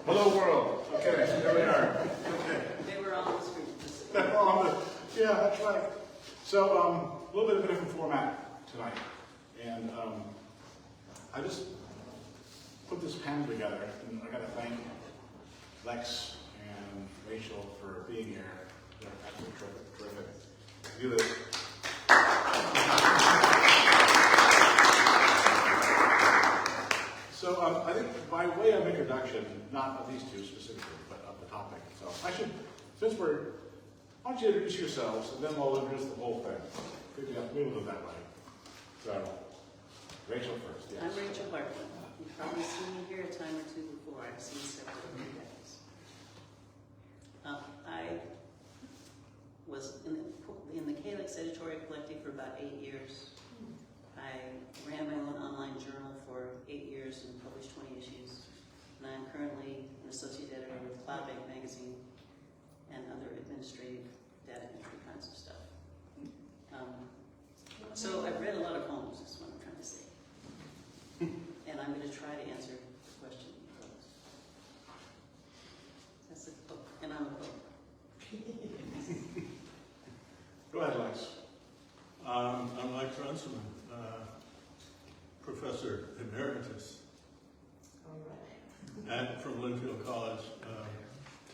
Hello world. Okay, here we are. Okay. They were on the screen. Yeah, that's right. So a little bit of a different format tonight. And I just put this panel together, and I got to thank Lex and Rachel for being here. They're absolutely terrific. Do this. So I think by way of introduction, not of these two specifically, but of the topic itself, I should, since why don't you introduce yourselves, and then we'll introduce the whole thing. We'll do it that way. So, Rachel first, yes. I'm Rachel Barton. You've probably seen me here a time or two before. I've seen several of you guys. I was in the Lex editorial collective for about 8 years. I ran my own online journal for 8 years and published 20 issues. And I'm currently an associate editor with Cloudbank magazine and other administrative data entry kinds of stuff. So I've read a lot of poems, is what I'm trying to say. And I'm going to try to answer the question you posed. That's a book, and I'm a poet. Go ahead, Lex. I'm Lex Runicman, Professor Emeritus from Lindfield College.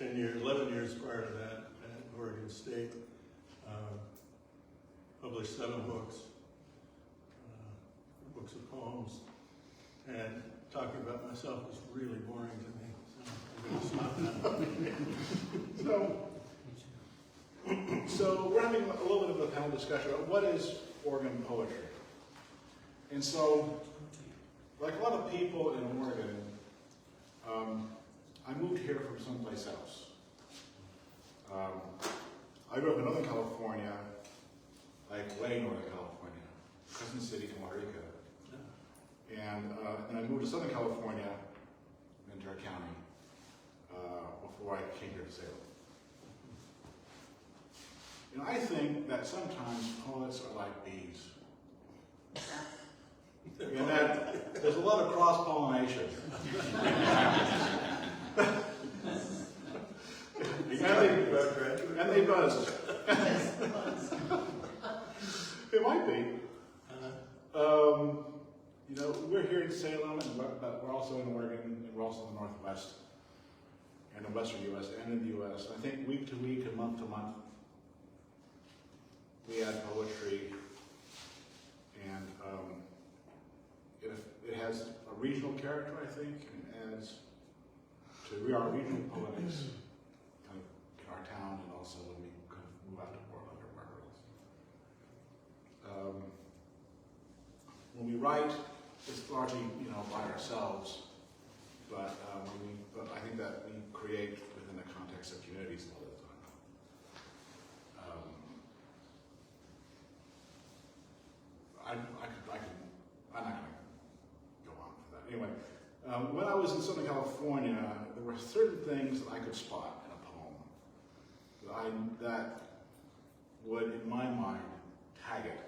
11 years prior to that at Oregon State. Published 7 books, books of poems, and talking about myself is really boring to me, so I'm going to stop now. So we're having a little bit of a panel discussion about what is Oregon poetry. And so, like a lot of people in Oregon, I moved here from someplace else. I grew up in Northern California, like way Northern California, Crescent City, Costa and I moved to Southern California, Ventura County, before I came here to Salem. And I think that sometimes poets are like bees. And that there's a lot of cross-pollination. and they buzz. It might be. You know, we're here in Salem, but we're also in Oregon, and we're also in the Northwest, and the Western U.S., and in the U.S. I think week to week and month to month, we add poetry, and it has a regional character, I think, and adds to, we are regional poets kind of in our town, and also when we kind of move out to Portland or wherever else. When we write, it's largely, you know, by ourselves, but I think that we create within the context of communities all the time. I'm not going to go on for that. Anyway, when I was in Southern California, there were certain things that I could spot in a poem that would, in my mind, tag it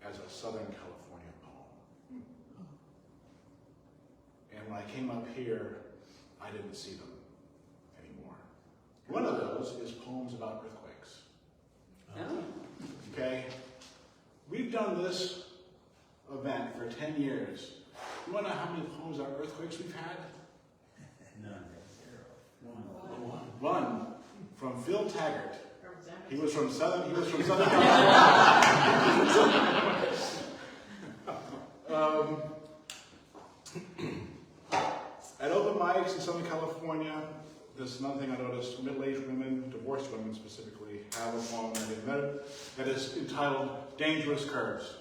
as a Southern California poem. And when I came up here, I didn't see them anymore. One of those is poems about earthquakes. Oh. Okay? We've done this event for 10 years. You want to know how many poems about earthquakes we've had? None. 0. One. From Phil Taggart. He was from Southern California. At open mics in Southern California, this is another thing I noticed, middle-aged women, divorced women specifically, have a poem that is entitled Dangerous Curves.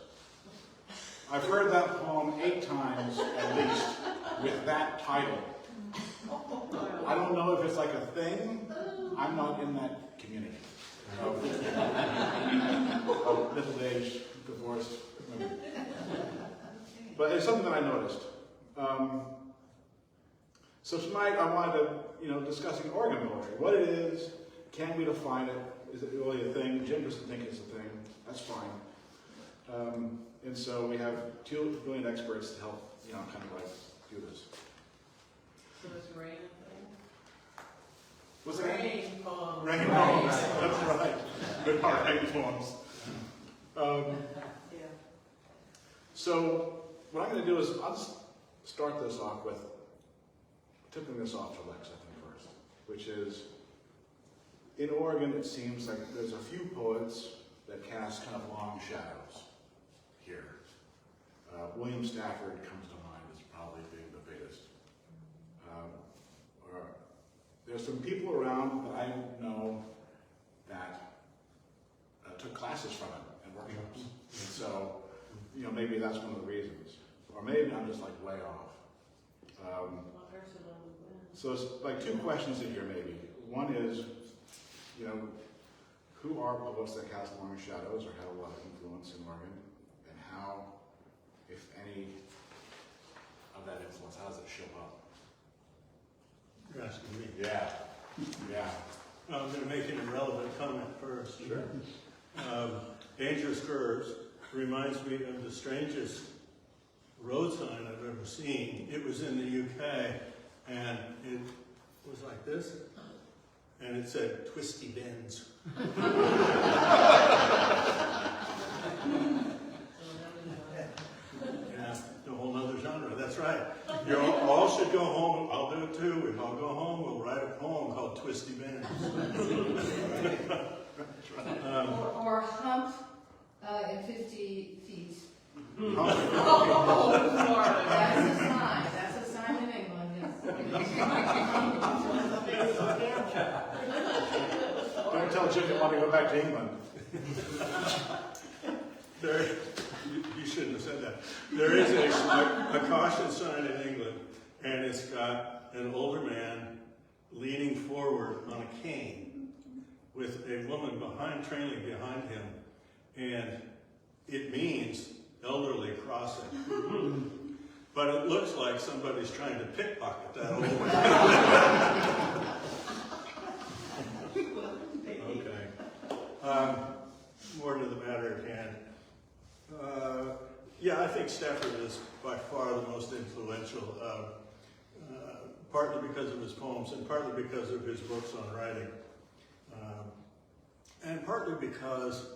I've heard that poem 8 times at least with that title. I don't know if it's like a thing. I'm not in that community of middle-aged, divorced women. But it's something that I noticed. So tonight I wanted to, discussing Oregon poetry. What it is, can we define it? Is it really a thing? Jim doesn't think it's a thing. That's fine. And so we have 2 brilliant experts to help, kind of like do this. So is rain a thing? Was it Andy? Rain poem. Rain poems, that's right. Good part, rain poems. Yeah. So what I'm going to do is I'll just start this off with tipping this off to Lex, I think, first, which is, in Oregon, it seems like there's a few poets that cast kind of long shadows here. William Stafford comes to mind as probably being the biggest. There's some people around that I know that took classes from him and workshops. And so, you know, maybe that's one of the reasons. Or maybe I'm just like way off. So it's like two questions in here maybe. One is, you know, who are poets that cast long shadows or have a lot of influence in Oregon? And how, if any, of that influence, how does it show up? You're asking me. Yeah, yeah. I'm going to make an irrelevant comment first. Sure. Dangerous Curves reminds me of the strangest road sign I've ever seen. It was in the UK, and it was like this, and it said "Twisty Bends." Yeah, a whole other genre. That's right. You all should go home. I'll do it too. If I'll go home, we'll write a poem called "Twisty Bends." Or hump in 50 feet. Oh, That's a sign. That's a sign in England. Don't tell Jim you want to go back to England. You shouldn't have said that. There is a caution sign in England, and it's got an older man leaning forward on a cane with a woman trailing behind him, and it means elderly crossing. But it looks like somebody's trying to pickpocket that old man. Okay. More to the matter at hand. Yeah, I think Stafford is by far the most influential, partly because of his poems and partly because of his books on writing. And partly because,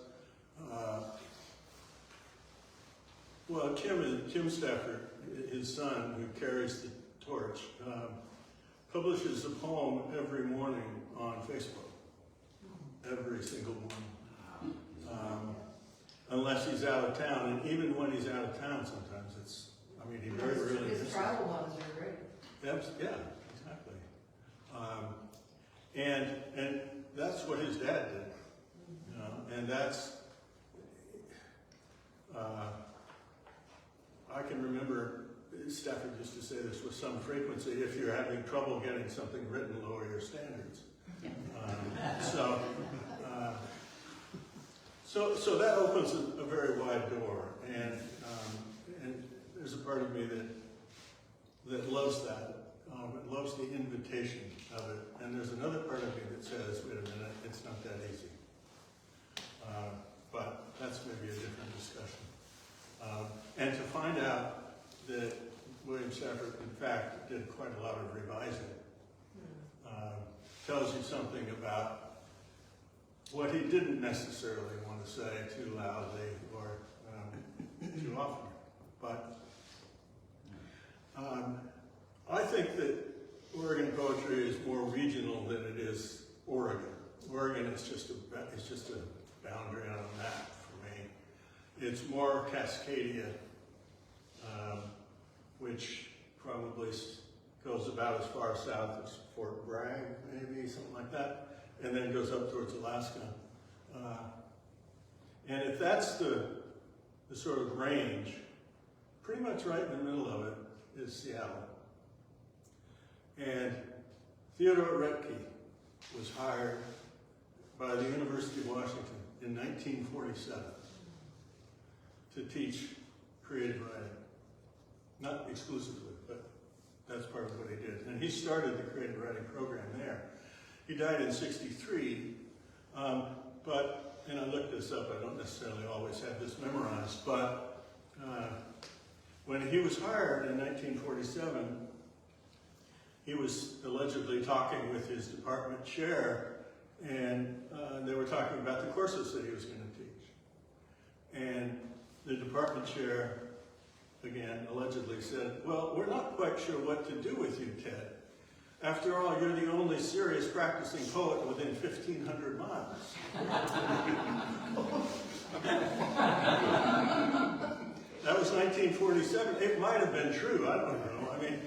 well, Tim Stafford, his son, who carries the torch, publishes a poem every morning on Facebook. Every single morning. Unless he's out of town, and even when he's out of town, sometimes it's, I mean, he very rarely His misses. travel ones are great. Yeah, exactly. And that's what his dad did, you know, and that's, I can remember Stafford used to say this with some frequency: if you're having trouble getting something written, lower your standards. So that opens a very wide door, and there's a part of me that loves that. It loves the invitation of it, and there's another part of me that says, wait a minute, it's not that easy. But that's maybe a different discussion. And to find out that William Stafford, in fact, did quite a lot of revising, tells you something about what he didn't necessarily want to say too loudly or too often. But I think that Oregon poetry is more regional than it is Oregon. Oregon is just a boundary on a map for me. It's more Cascadia, which probably goes about as far south as Fort Bragg, maybe, something like that, and then goes up towards Alaska. And if that's the sort of range, pretty much right in the middle of it is Seattle. And Theodore Retke was hired by the University of Washington in 1947 to teach creative writing. Not exclusively, but that's part of what he did. And he started the creative writing program there. He died in '63, and I looked this up, I don't necessarily always have this memorized, but when he was hired in 1947, he was allegedly talking with his department chair, and they were talking about the courses that he was going to teach. And the department chair, again, allegedly said, well, we're not quite sure what to do with you, Ted. After all, you're the only serious practicing poet within 1,500 miles. That was 1947. It might have been true. I don't know. I mean,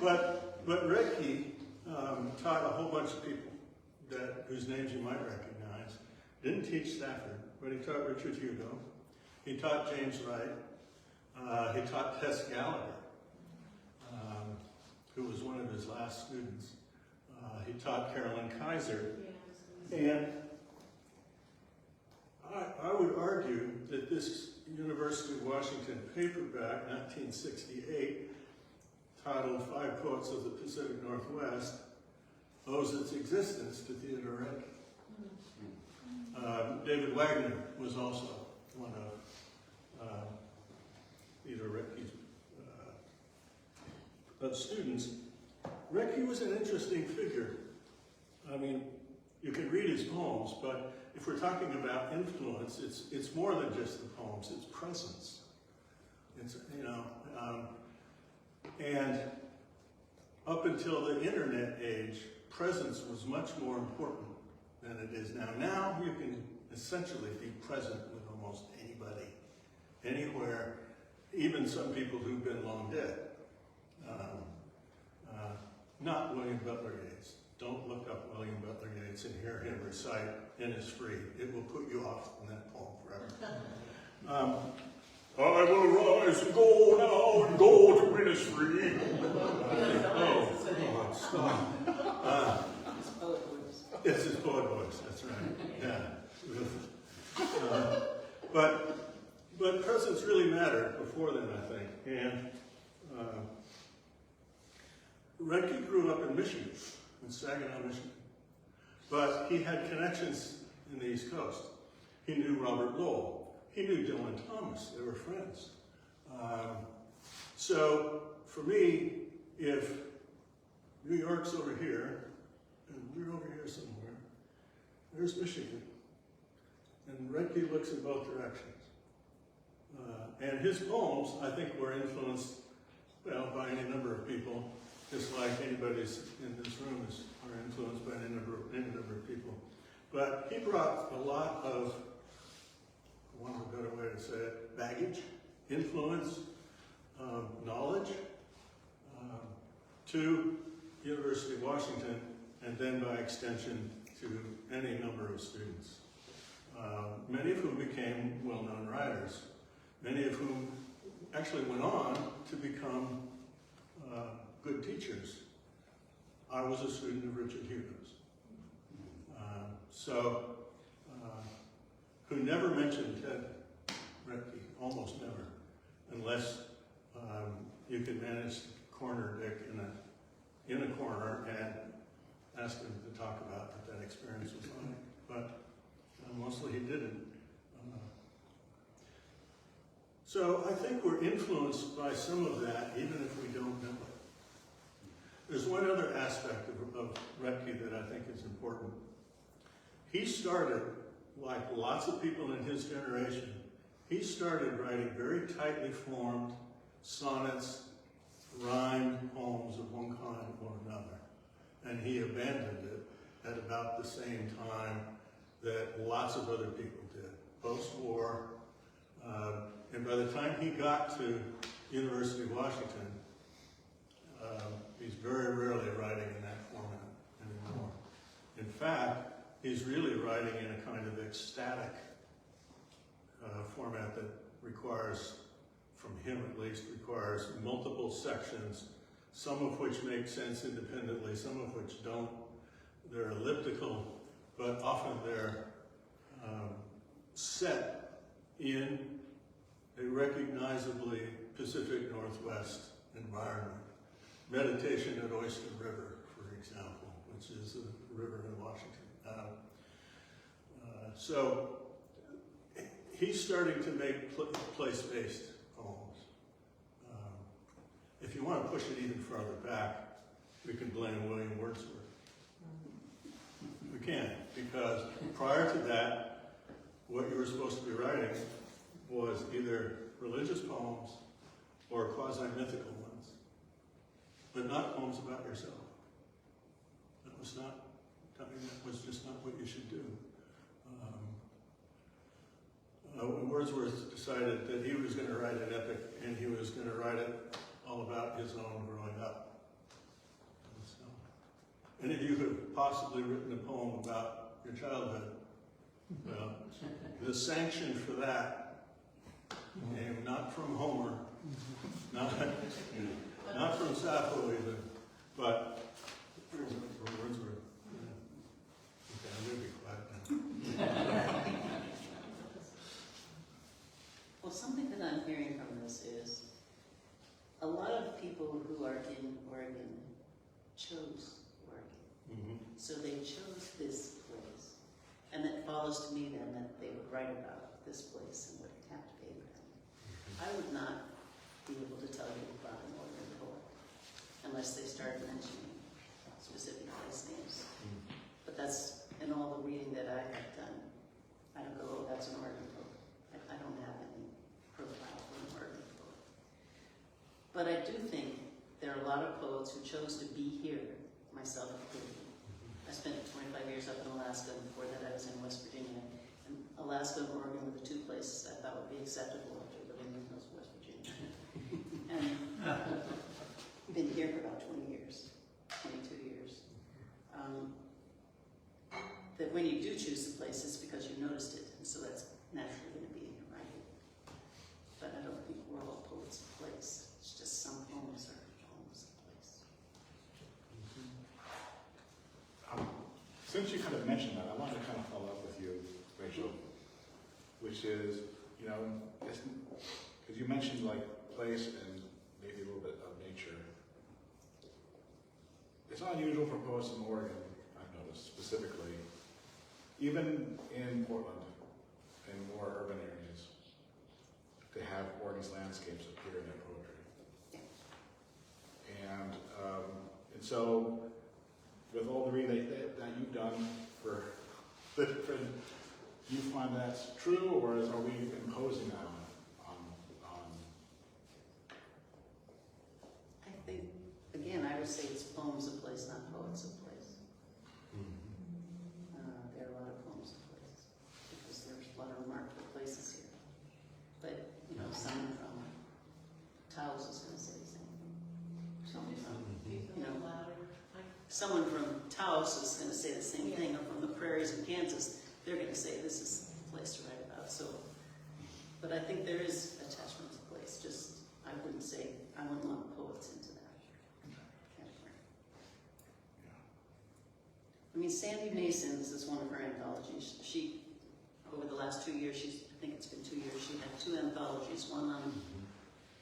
but Rettke taught a whole bunch of people whose names you might recognize. Didn't teach Stafford, but he taught Richard Hugo. He taught James Wright. He taught Tess Gallagher, who was one of his last students. He taught Carolyn Kaiser. And I would argue that this University of Washington paperback, 1968, titled Five Poets of the Pacific Northwest, owes its existence to Theodore Rettke. David Wagner was also one of Theodore Rettke's students. Rettke was an interesting figure. I mean, you can read his poems, but if we're talking about influence, it's more than just the poems, it's presence. It's, and up until the internet age, presence was much more important than it is now. Now you can essentially be present with almost anybody, anywhere, even some people who've been long dead. Not William Butler Yeats. Don't look up William Butler Yeats and hear him recite Innisfree. It will put you off from that poem forever. I will rise and go now and go to Innisfree. Stop. It's his poet voice, that's right. Yeah. But presence really mattered before then, I think. And Rettke grew up in Michigan, in Saginaw, Michigan. But he had connections in the East Coast. He knew Robert Lowell. He knew Dylan Thomas. They were friends. So for me, if New York's over here, and we're over here somewhere, there's Michigan. And Rettke looks in both directions. And his poems, I think, were influenced, well, by any number of people, just like anybody's in this room are influenced by any number of people. But he brought a lot of, one better way to say it, baggage, influence, knowledge to University of Washington, and then by extension to any number of students. Many of whom became well-known writers, many of whom actually went on to become good teachers. I was a student of Richard Hugo's. Who never mentioned Ted Rettke, almost never, unless you could manage to corner Dick in a corner and ask him to talk about what that experience was like. But mostly he didn't. So I think we're influenced by some of that, even if we don't know it. There's one other aspect of Rettke that I think is important. He started, like lots of people in his generation, he started writing very tightly formed sonnets, rhymed poems of one kind or another. And he abandoned it at about the same time that lots of other people did, post-war. And by the time he got to University of Washington, he's very rarely writing in that format anymore. In fact, he's really writing in a kind of ecstatic format that requires, from him at least, requires multiple sections, some of which make sense independently, some of which don't. They're elliptical, but often they're set in a recognizably Pacific Northwest environment. Meditation at Oyster River, for example, which is a river in Washington. So he's starting to make place-based poems. If want to push it even farther back, we can blame William Wordsworth. We can, because prior to that, what you were supposed to be writing was either religious poems or quasi-mythical ones, but not poems about yourself. That was not, that was just not what you should do. Wordsworth decided that he was going to write an epic, and he was going to write it all about his own growing up. And so, any of you who have possibly written a poem about your childhood, well, the sanction for that came not from Homer, not from Sappho even, but from Wordsworth. Okay, I'm going to be quiet now. Well, something that I'm hearing from this is a lot of people who are in Oregon chose Oregon. Mm-hmm. So they chose this place. And it follows to me then that they would write about this place and would captivate them. I would not be able to tell you about an Oregon poet unless they started mentioning specific place names. But that's in all the reading that I have done. I don't go, oh, that's an Oregon poet. I don't have any profile for an Oregon poet. But I do think there are a lot of poets who chose to be here, myself included. I spent 25 years up in Alaska, and before that I was in West Virginia. And Alaska and Oregon were the two places I thought would be acceptable after living in West Virginia. And been here for about 20 years, 22 years. That when you do choose the place, it's because you noticed it, and so that's naturally going to be in your writing. But I don't think we're all poets of place. It's just some poems are poems of place. Since you kind of mentioned that, I wanted to kind of follow up with you, Rachel, which is, you know, because you mentioned like place and maybe a little bit of nature. It's not unusual for poets in Oregon, I've noticed specifically, even in Portland and more urban areas, to have Oregon's landscapes appear in their poetry. And so, with all the reading that you've done for the different, do you find that's true, or are we imposing that on? I think, again, I would say it's poems of place, not poets of place. There are a lot of poems of place, because there's a lot of remarkable places here. But, you know, someone from Taos is going to say the same thing. Someone from Taos is going to say the same thing, or from the prairies of Kansas, they're going to say this is the place to write about. So, but I think there is attachment to place. Just, I wouldn't say, I wouldn't lump poets into that category. I mean, Sandy Mason's is one of her anthologies. She, over the last 2 years, I think it's been 2 years, she had 2 anthologies, one on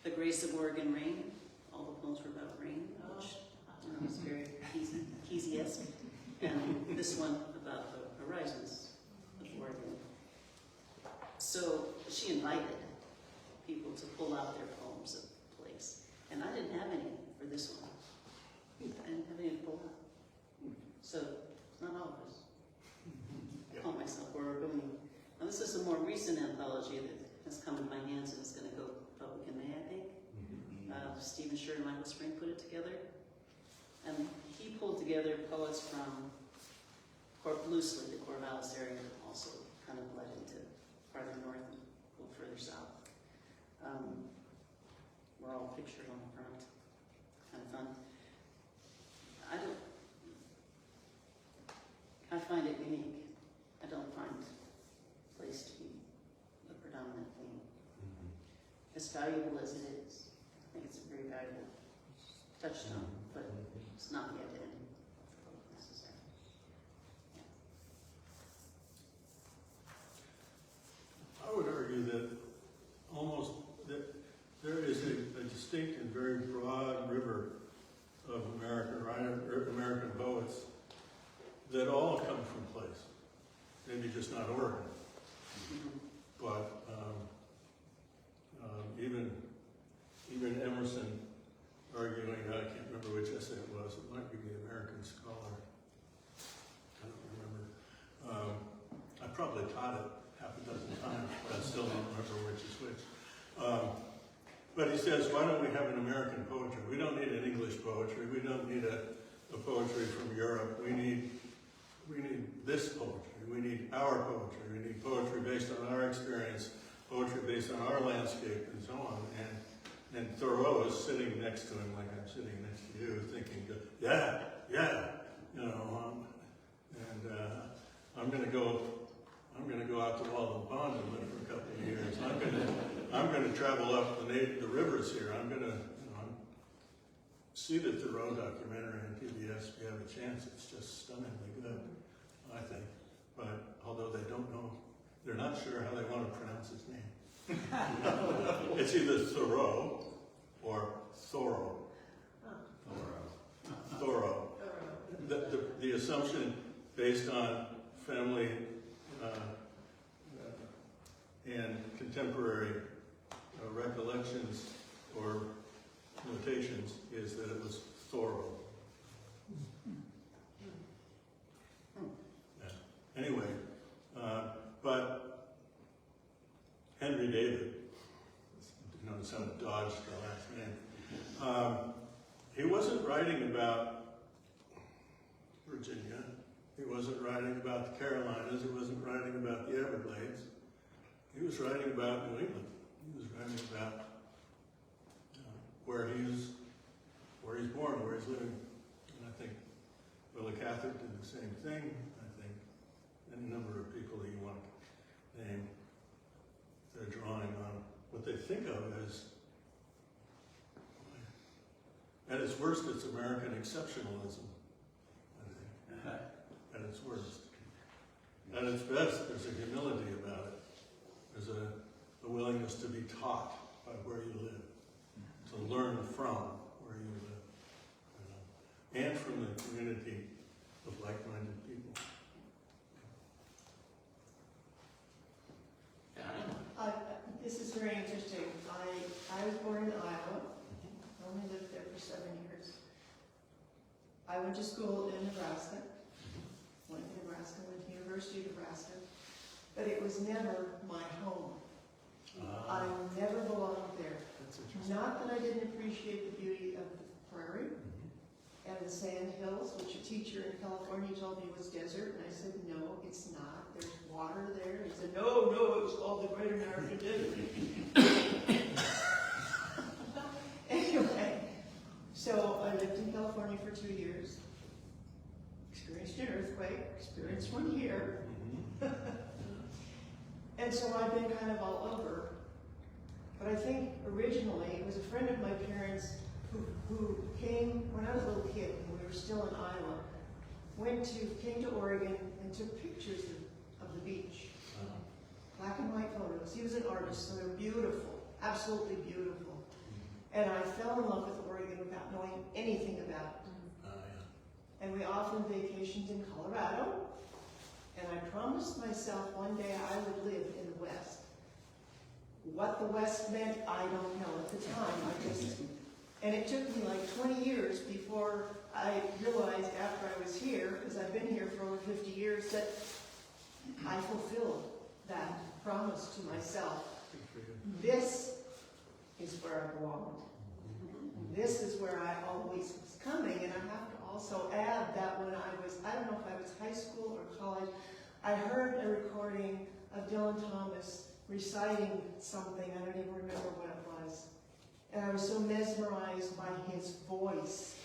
the grace of Oregon rain. All the poems were about rain, which was very Kesey-esque. And this one about the horizons of Oregon. So she invited people to pull out their poems of place. And I didn't have any for this one. I didn't have any to pull out. So it's not all of us. I call myself Oregonian. Now this is a more recent anthology that has come in my hands and is going to go public in May, I think. Stephen Scher and Michael Spring put it together. And he pulled together poets from loosely the Corvallis area, also kind of bled into farther north and a little further south. We're all pictured on the front. Kind of fun. I find it unique. I don't find place to be the predominant theme. As valuable as it is, I think it's a very valuable touchstone, but it's not the identity of the poet necessarily. I would argue that there is a distinct and very broad river of American poets that all come from place. Maybe just not Oregon, but even Emerson argued might be the American Scholar. I don't remember. I probably taught it half a dozen times, but I still don't remember which is which. But he says, why don't we have an American poetry? We don't need an English poetry. We don't need a poetry from Europe. We need this poetry. We need our poetry. We need poetry based on our experience, poetry based on our landscape, and so on. And Thoreau is sitting next to him like I'm sitting next to you, thinking, yeah, you know, I'm going to go out to Walden Pond and live for a couple of years. I'm going to travel up the rivers here. I'm going to, see the Thoreau documentary on PBS if you have a chance. It's just stunningly good, I think. But although they don't know, they're not sure how they want to pronounce his name. It's either Thoreau or Thoreau. Thoreau. The assumption based on family and contemporary recollections or notations is that it was Thoreau. Yeah. Anyway, but Henry David, notice how I dodged the last name, he wasn't writing about Virginia. He wasn't writing about the Carolinas. He wasn't writing about the Everglades. He was writing about New England. He was writing about where he's born, where he's living. And I think Willa Cather did the same thing. I think any number of people that you want to name, they're drawing on what they think of as, at its worst, it's American exceptionalism, I think. At its worst. At its best, there's a humility about it. There's a willingness to be taught by where you live, to learn from where you live, and from the community of like-minded people. This is very interesting. I was born in Iowa. I only lived there for 7 years. I went to school in Nebraska. Went to Nebraska, went to University of Nebraska. But it was never my home. I never belonged there. That's interesting. Not that I didn't appreciate the beauty of the prairie and the sand hills, which a teacher in California told me was desert, and I said, no, it's not. There's water there. He said, no, it was called the Great American Desert. Anyway, so I lived in California for 2 years, experienced an earthquake, experienced one here. And so I've been kind of all over. But I think originally it was a friend of my parents who came, when I was a little kid, when we were still in Iowa, came to Oregon and took pictures of the beach. Black and white photos. He was an artist, so they're beautiful, absolutely beautiful. And I fell in love with Oregon without knowing anything about it. And we often vacationed in Colorado. And I promised myself one day I would live in the West. What the West meant, I don't know at the time. And it took me like 20 years before I realized after I was here, because I've been here for over 50 years, that I fulfilled that promise to myself. This is where I belonged. This is where I always was coming. And I have to also add that when I don't know if I was high school or college, I heard a recording of Dylan Thomas reciting something. I don't even remember what it was. And I was so mesmerized by his voice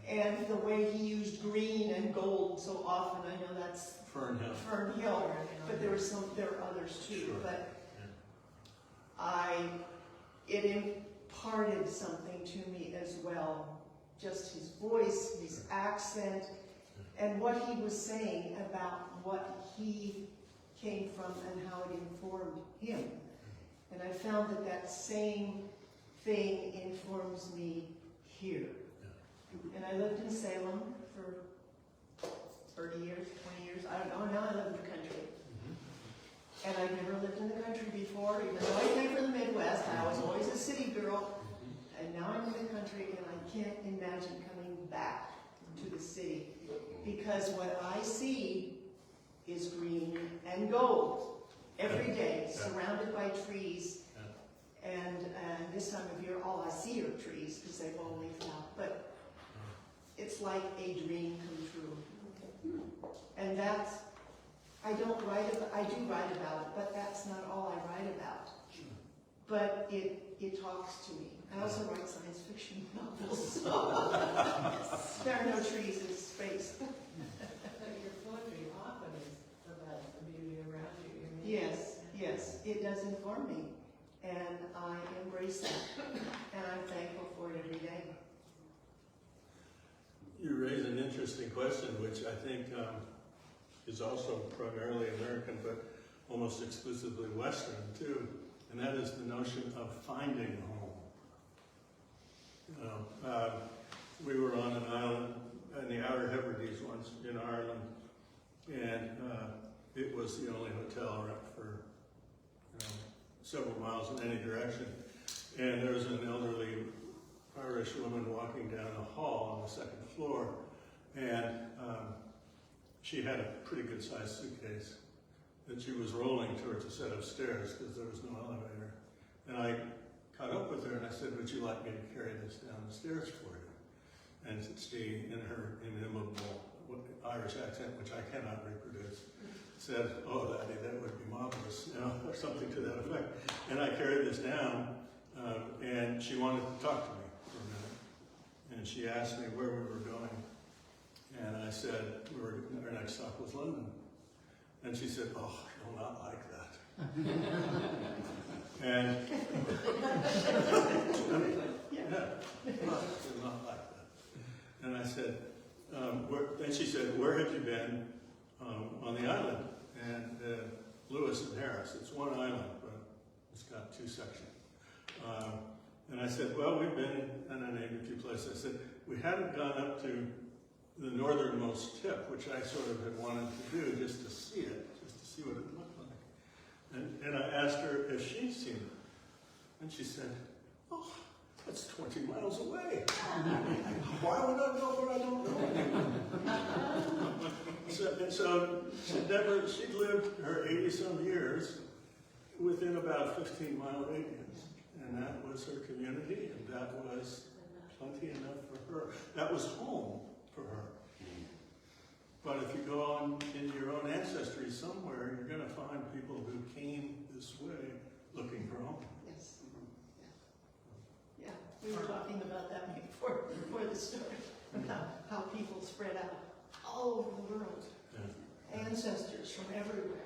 and the way he used green and gold so often. I know that's Fern Hill, but there were others too. Sure. But it imparted something to me as well. Just his voice, his accent, and what he was saying about what he came from and how it informed him. And I found that same thing informs me here. And I lived in Salem for 30 years, 20 years, I don't know, now I live in the country. And I'd never lived in the country before, even though I came from the Midwest, I was always a city girl. And now I'm in the country and I can't imagine coming back. to the city. Because what I see is green and gold every day, surrounded by trees. And this time of year, all I see are trees because they've all leafed out. But it's like a dream come true. And that's, I do write about it, but that's not all I write about. But it talks to me. I also write science fiction novels. So there are no trees in space. Your poetry often is about the beauty around you. Yes, yes, it does inform me. And I embrace that. And I'm thankful for it every day. You raise an interesting question, which I think is also primarily American, but almost exclusively Western too, and that is the notion of finding home. We were on an island in the Outer Hebrides once in Ireland, and it was the only hotel for several miles in any direction. And there was an elderly Irish woman walking down a hall on the second floor, and she had a pretty good sized suitcase that she was rolling towards a set of stairs because there was no elevator. And I caught up with her and I said, would you like me to carry this down the stairs for you? And she, in her inimitable Irish accent, which I cannot reproduce, said, oh, Laddie, that would be marvelous, or something to that effect. And I carried this down, and she wanted to talk to me for a minute. And she asked me where we were going. And I said, our next stop was London. And she said, oh, you'll not like that. And, you'll not like that. And I said, and she said, where have you been on the island? And Lewis and Harris, it's one island, but it's got two sections. And I said, well, we've been, and I named a few places. I said, we hadn't gone up to the northernmost tip, which I sort of had wanted to do just to see it, just to see what it looked like. And I asked her if she'd seen it. And she said, oh, that's 20 miles away. Why would I know where I don't know? So she'd lived her 80-some years within about a 15-mile radius. And that was her community, and that was plenty enough for her. That was home for her. But if you go on in your own ancestry somewhere, you're going to find people who came this way looking for home. Yes. Yeah, we were talking about that before the story, about how people spread out all over the world. Yeah. Ancestors from everywhere.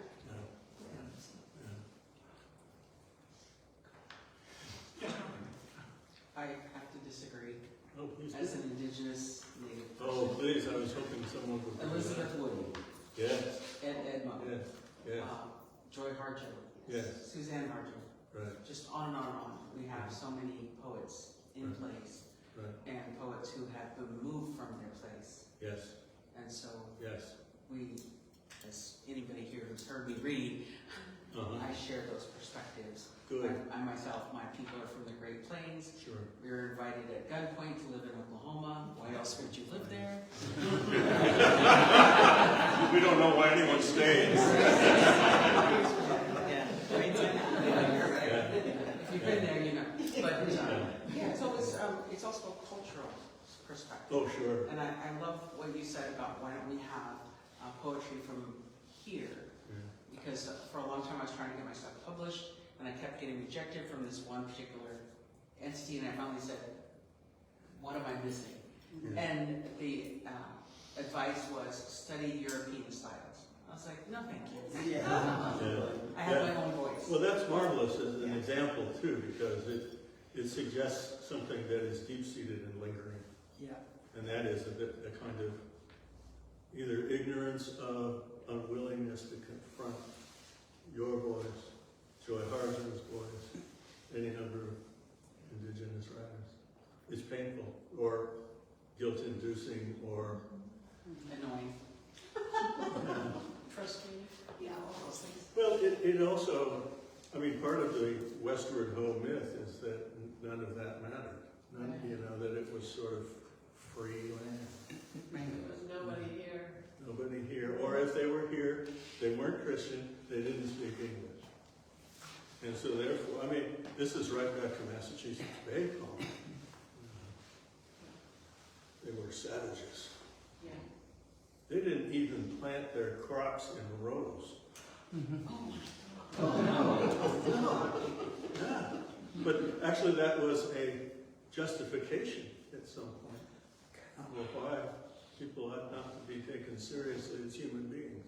I have to disagree. Oh, please As do. an indigenous native person. Oh, please, I was hoping someone would. Elizabeth Woody, Yes, Ed Monk, yes, yes, Joy Harjo, yes, Suzanne Harjo, right, just on and on and on. We have so many poets in Right. place right, and poets who have been moved from their place. yes, And so yes. we, as anybody here who's heard me read, I share those perspectives. Good, I myself, my people are from the Great Plains. sure. We were invited at gunpoint to live in Oklahoma. Why else would you live there? We don't know why anyone stays. Yeah, right. You're right. If you've been there, you know. But yeah, so it's also a cultural perspective. Oh, sure. And I love what you said about why don't we have poetry from here? Because for a long time I was trying to get my stuff published, and I kept getting rejected from this one particular entity, and I finally said, what am I missing? And the advice was study European styles. I was like, no, thank you. I have my own voice. Well, that's marvelous as an example too, because it suggests something that is deep-seated and lingering. Yeah. And that is a kind of either ignorance of unwillingness to confront your voice, Joy Harjo's voice, any number of indigenous writers. It's painful, or guilt-inducing, or Annoying. Frustrating. Yeah, all those things. well, it also, I mean, part of the Westward Ho myth is that none of that mattered. None, you know, that it was sort of free land. weren't Christian, they didn't speak English. And so therefore, I mean, this is right back to Massachusetts Bay Colony. They were savages. Yeah. They didn't even plant their crops in rows. Yeah. But actually that was a justification at some point of why people ought not to be taken seriously as human beings.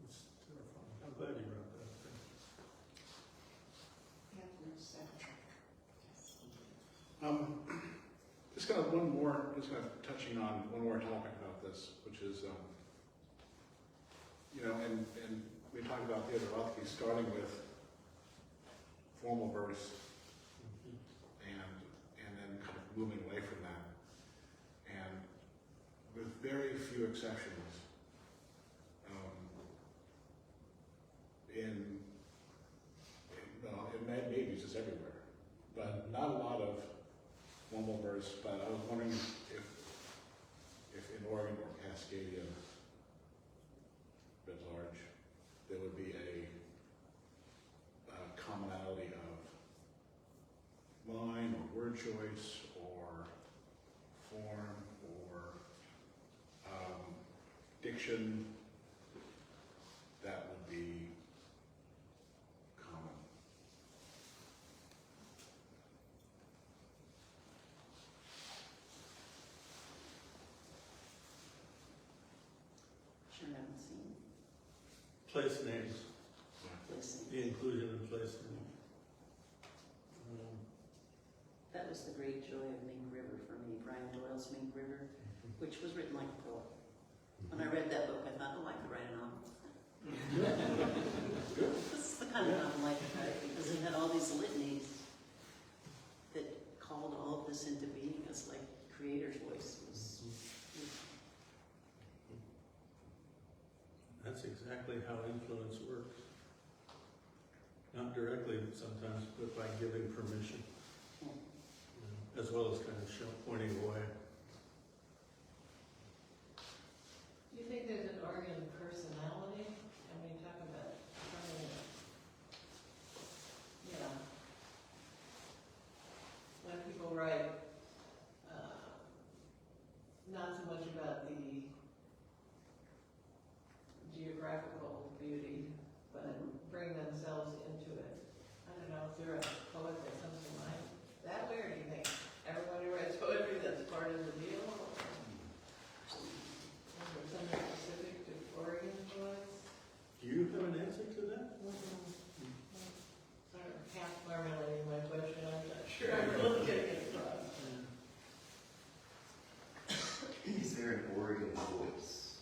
It's terrifying. I'm glad you brought that up. Just kind of one more, just kind of touching on one more topic about this, which is, you know, and we talked about Theodore Rothke starting with formal verse and then kind of moving away from that. And with very few exceptions, maybe it's just everywhere, but not a lot of formal verse. But I was wondering if in Oregon or Cascadia at large, there would be a commonality of line or word choice or form or diction that would be common. Sure haven't seen Place names, this. the inclusion of place names. That was the great joy of Mink River for me, Brian Doyle's Mink River, which was written like a poem. When I read that book, I thought, oh, I could write a novel. This is the kind of novel I could write, because it had all these litanies that called all of this into being as like creator's voice. That's exactly how influence works. Not directly, but sometimes, but by giving permission, as well as kind of pointing away. Do you think there's an Oregon personality? I mean, talk about something, when people write, not so much about the geographical beauty, but bring themselves into it. I don't know if there a poet that comes to mind that way, or do you think everyone who writes poetry, that's part of the deal? Is there something specific to Oregon poets? Do you have an answer to that? Sort of half formulating my question, I'm not sure I'm really getting it across. Is there an Oregon voice?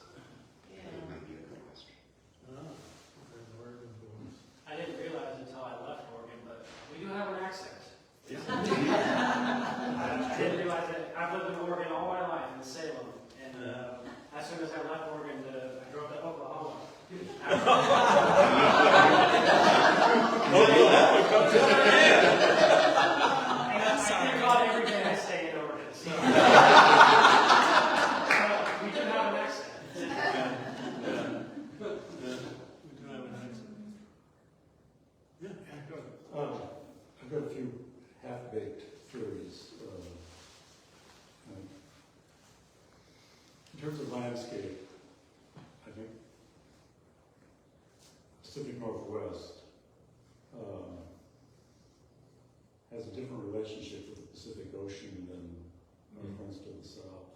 Yeah. That might be a good question. There's Oregon voice. I didn't realize until I left Oregon, but we do have an accent. Yeah. I didn't realize that. I've lived in Oregon all my life, in Salem, and as soon as I left Oregon, I drove to Oklahoma. I get caught every day I stay in Oregon. So. We do have an accent. We do have an accent. Yeah. I've got a few half-baked theories. In terms of landscape, I think Pacific Northwest has a different relationship with the Pacific Ocean than our friends to the south.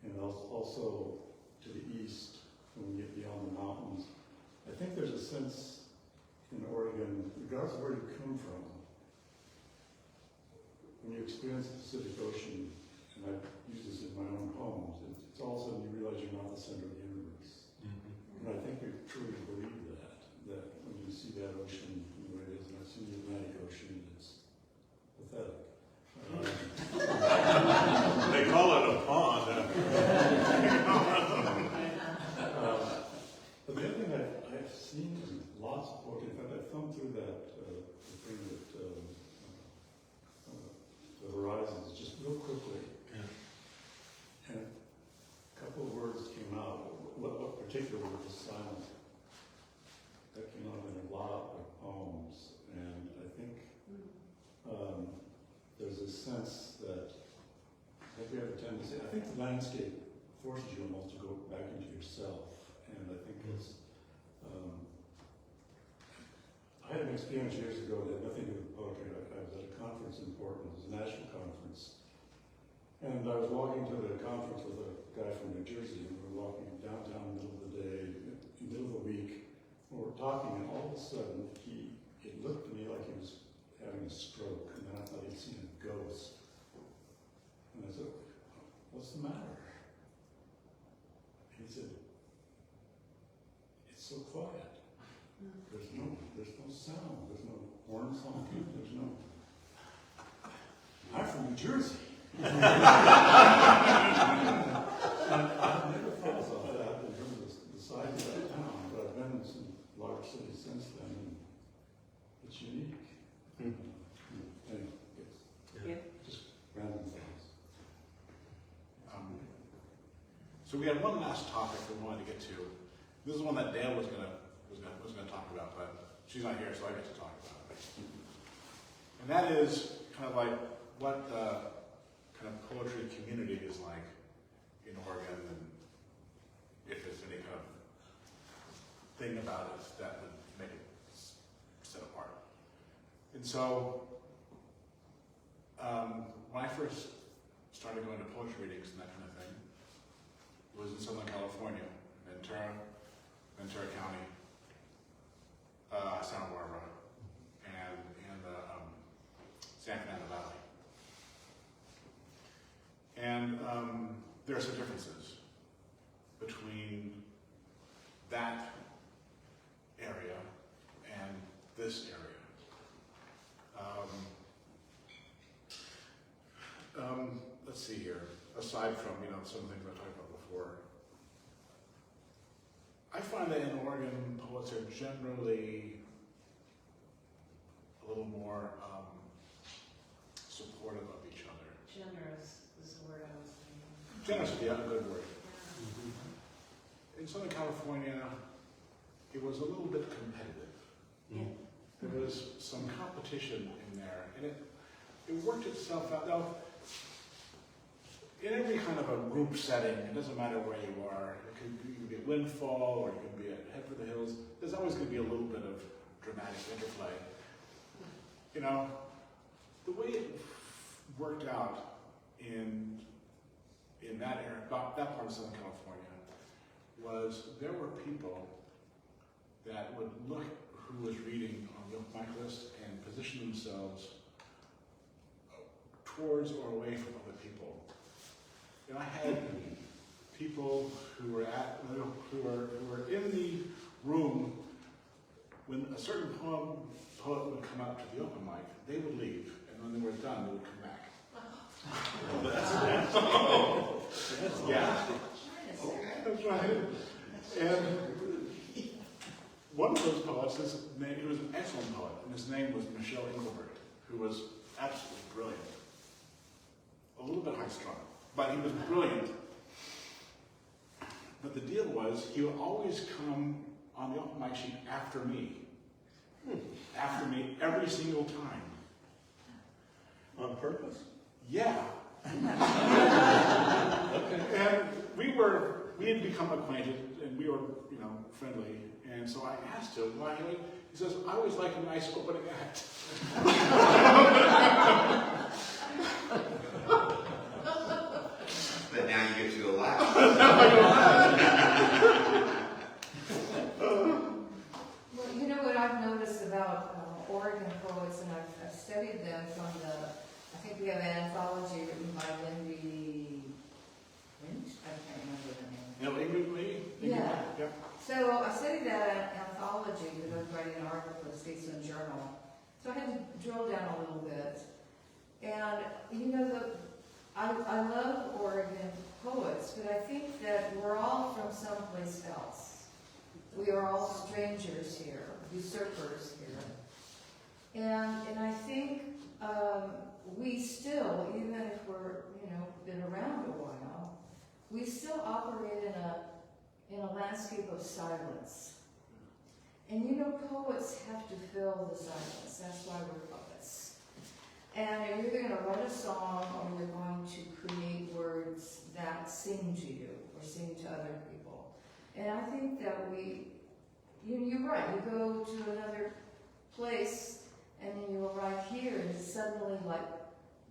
And also to the east, when we get beyond the mountains. I think there's a sense in Oregon, regardless of where you come from, when you experience the Pacific Ocean, and I've used this in my own poems, it's all of a sudden you realize you're not the center of the universe. And I think we truly believe that when you see that ocean the way it is, and I've seen the Atlantic Ocean, it's pathetic. They call it a pond. But the other thing I've seen in lots of poetry, in fact, I thumbed through that the thing that the horizons just real quickly, and a couple of words came out. What particular with the Salem, that came out in a lot of poems, and I think there's a sense that I think we have a tendency, I think the landscape forces you almost to go back into yourself, and I think it's, I had an experience years ago that had nothing to do with poetry. I was at a conference in Portland, it was a national conference, and I was walking to the conference with a guy from New Jersey, and we were walking downtown in the middle of the day, middle of the week, and we're talking, and all of a sudden, it looked to me like he was having a stroke, and then I thought he'd seen a ghost. And I said, what's the matter? He said, it's so quiet. There's no sound, there's no horn honking, there's no... I'm from New Jersey. I've never thought about that in terms of the size of that town, but I've been in some large cities since then, and it's unique. Anyway, it's just random things. So we had one last topic we wanted to get to. This is one that Dale was gonna talk about, but she's not here, so I get to talk about it. And that is kind of like what the kind of poetry community is like in Oregon, and if there's any kind of thing about it that would make it set apart. And so, when I first started going to poetry readings and that kind of thing, it was in Southern California, Ventura County, Santa Barbara, and the San Fernando Valley. And there are some differences between that area and this area. Let's see here, aside from, some of the things I talked about before, I find that in Oregon, poets are generally a little more supportive of each other. Generous is the word I was thinking. Generous would be a good word. In Southern California, it was a little bit competitive. Yeah. There was some competition in there, and it worked itself out. Now, in every kind of a group setting, it doesn't matter where you are. You can be at Lindfield, or you can be at Head for the Hills. There's always going to be a little bit of dramatic interplay. The way it worked out in that area, that part of Southern California, was there were people that would look who was reading on the open mic list and position themselves towards or away from other people. I had people who were in the room when a certain poet would come out to the open mic. They would leave, and when they were done, they would come back. Yeah, that's right. And one of those poets, he was an excellent poet, and his name was Michel Engelbert, who was absolutely brilliant. A little bit high-strung, but he was brilliant. But the deal was, he would always come on the open mic sheet after me. After me, every single time. On purpose? Yeah. And we had become acquainted, and we were, friendly. And so I asked him why he says, I always like a nice opening act. But now you get to go last. Well, you know what I've noticed about Oregon poets, and I've studied them from I think we have an anthology written by Lindy Lynch? I can't remember the name. Ingrid Lee? Yeah. Yep. So I studied that anthology because I was writing an article for the Statesman Journal. So I had to drill down a little bit. And, I love Oregon poets, but I think that we're all from someplace else. We are all strangers here, usurpers here. And I think we still, even if we're, been around a while, we still operate in a landscape silence. And you know, poets have to fill the silence. That's why we're poets. And you're either going to write a song or you're going to create words that sing to you or sing to other people. And I think that you're right, you go to another place and then you arrive here and suddenly like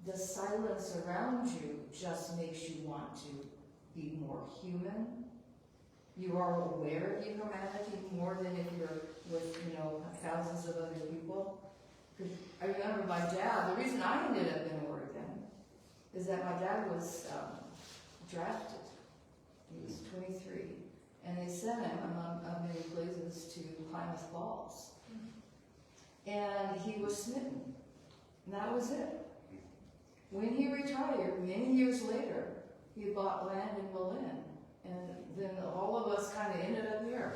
the silence around you just makes you want to be more human. You are aware of your humanity more than if you're with, thousands of other people. Because I remember my dad, the reason I ended up in Oregon is that my dad was drafted. He was 23. And they sent him, among many places, to Klamath Falls. And he was smitten. And that was it. When he retired, many years later, he bought land in Berlin. And then all of us kind of ended up here.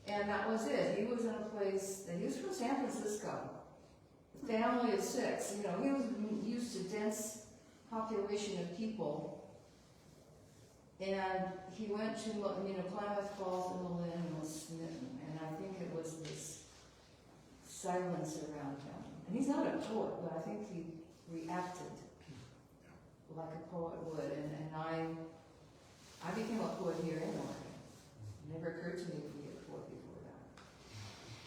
And that was it. He was in a place, and he was from San Francisco. A family of 6. He was used to dense population of people. And he went to, Klamath Falls in Berlin and was smitten. And I think it was this silence around him. And he's not a poet, but I think he reacted like a poet would. And I became a poet here in Oregon. It never occurred to me to be a poet before that.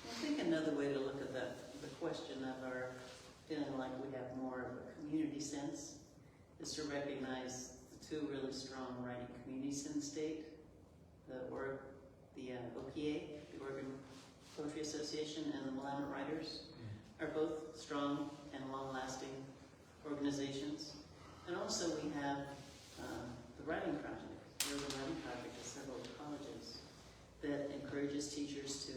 I think another way to look at the question of our feeling like we have more of a community sense is to recognize the 2 really strong writing communities in the state. The OPA, the Oregon Poetry Association, and the Willamette Writers are both strong and long-lasting organizations. And also we have the Writing Project, the Urban Writing Project at several colleges that encourages teachers to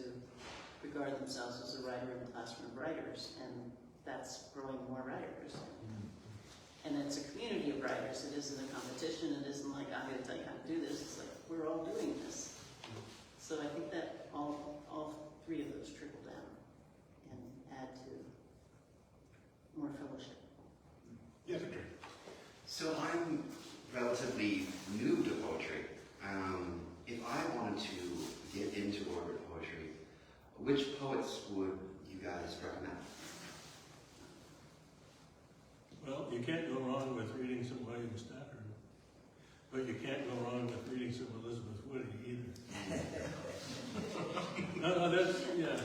regard themselves as a writer in the classroom of writers, and that's growing more writers. And it's a community of writers. It isn't a competition. It isn't like, I'm going to tell you how to do this. It's like, we're all doing this. So I think that all 3 of those trickle down and add to more fellowship. Yes, Victor. So I'm relatively new to poetry. If I wanted to get into Oregon poetry, which poets would you guys recommend? Well, you can't go wrong with reading some William Stafford, but you can't go wrong with reading some Elizabeth Woody either. No, that's, yeah.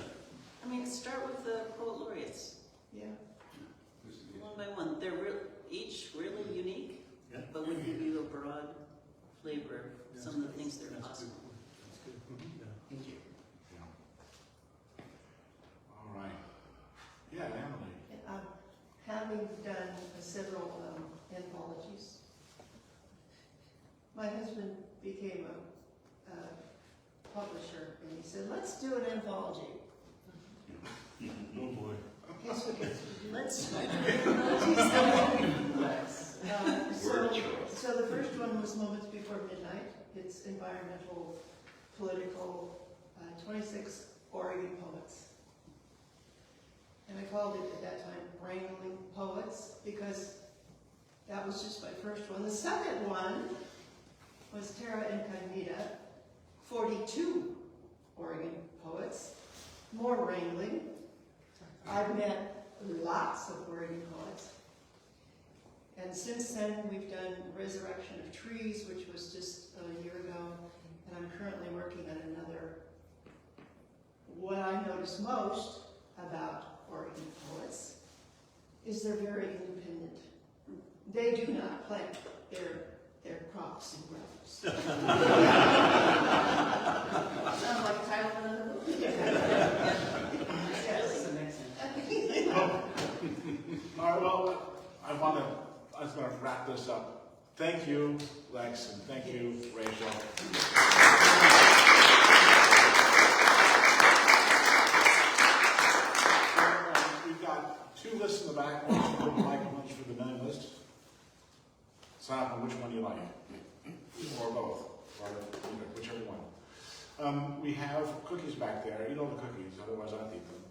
I mean, start with the poet laureates, Yeah. one by one. They're each really unique, Yeah. but would give you a broad flavor of some of the things that are That's possible. good. That's good. Yeah. Thank you. All right. Yeah, Emily. Having done several anthologies, my husband became a publisher, and he said, "Let's do an anthology." Oh boy. Guess what gets Let's So the first one was Moments Before Midnight. It's environmental, political, 26 Oregon poets. And I called it at that time Wrangling Poets because that was just my first one. The second one was Terra Incognita, 42 Oregon poets, more wrangling. I've met lots of Oregon poets. And since then, we've done Resurrection of Trees, which was just a year ago, and I'm currently working on another. What I notice most about Oregon poets is they're very independent. They do not plant their crops and groves. Sounds like a title of another book. That's the next one. All right, well, I was going to wrap this up. Thank you, Lex, and thank you, Rachel. We've got 2 lists in the back, one's for the like and one's for the name list. Sign up on which one you like, or both, or whichever one. We have cookies back there. You know the cookies, otherwise I'd eat them.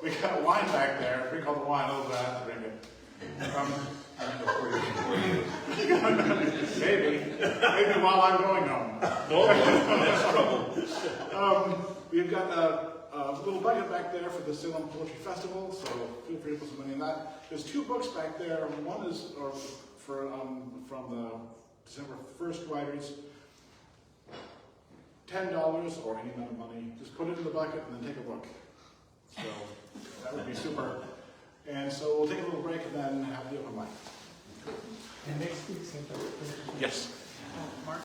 We got wine back there. Drink all the wine, otherwise I have to drink it. Maybe while I'm going home. That's trouble. We've got a little bucket back there for the Salem Poetry Festival, so feel free to put some money in that. There's 2 books back there. One is from the December 1st writers. $10 or any amount of money. Just put it in the bucket and then take a look. So that would be super. And so we'll take a little break and then have the open mic. And next week's Yes. Mark,